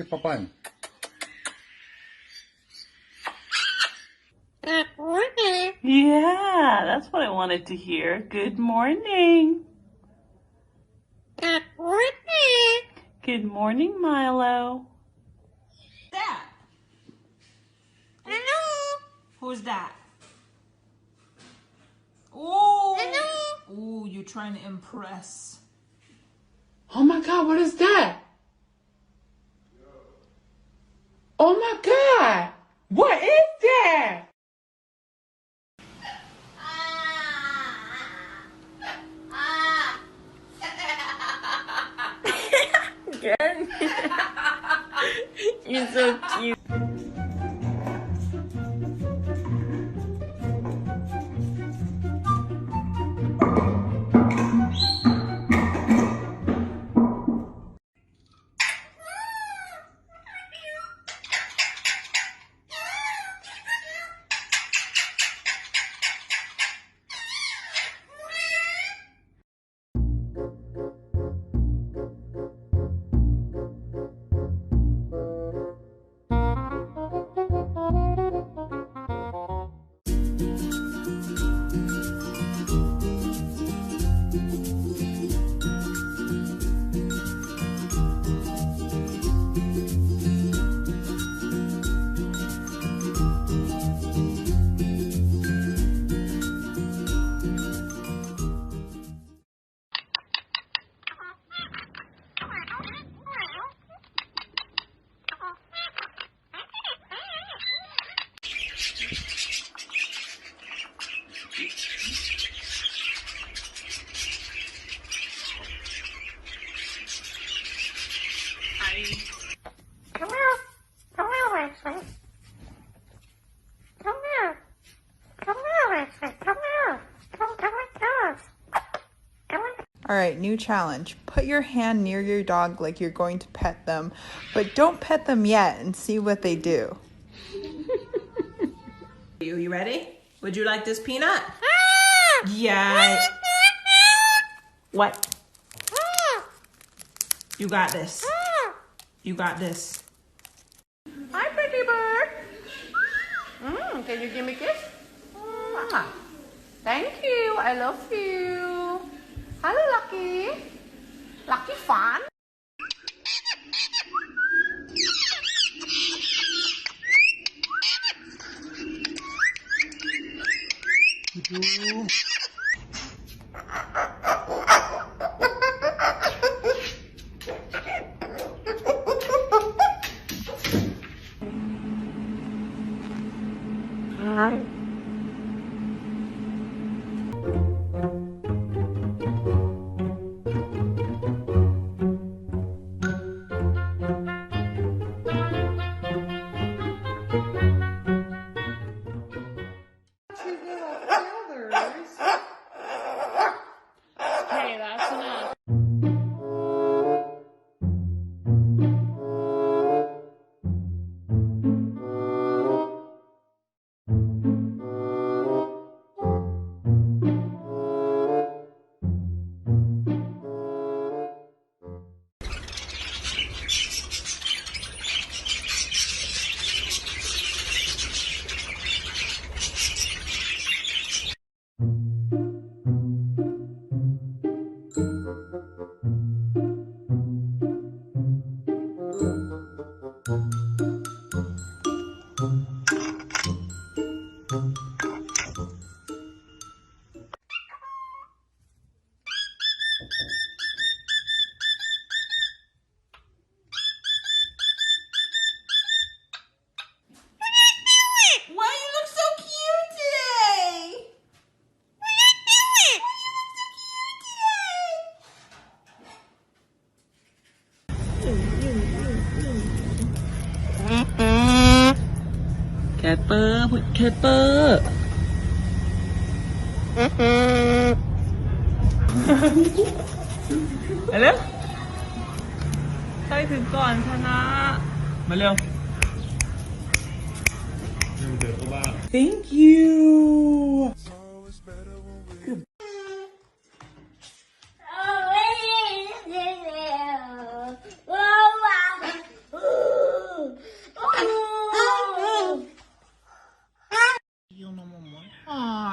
Papa. Yeah, that's what I wanted to hear. Good morning. Good morning, Milo. That? Hello? Who's that? Oh, hello? Ooh, you're trying to impress. Oh my God, what is that? Oh my God, what is that? Again? You're so cute. Alright, new challenge. Put your hand near your dog like you're going to pet them, but don't pet them yet and see what they do. You ready? Would you like this peanut? Yeah. What? You got this. You got this. Hi, pretty bird. Can you give me a kiss? Thank you, I love you. Hello, Lucky. Lucky fun. Okay, that's enough. Why you look so cute today? Why you look Catper, put catper.ไปเร็วใครถึงก่อนชนะ มาเร็ว Thank you.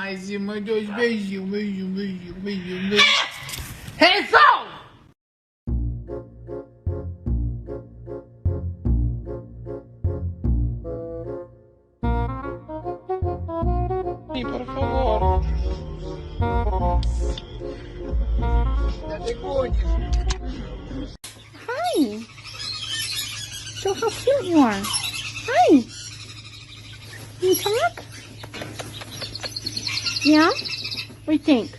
máxima dos beijos, beijo, beijo, beijo, beijo. Resolve! Sí, por favor. Hi. Show how cute you are. Hi. Can you talk? Yeah? What do you think?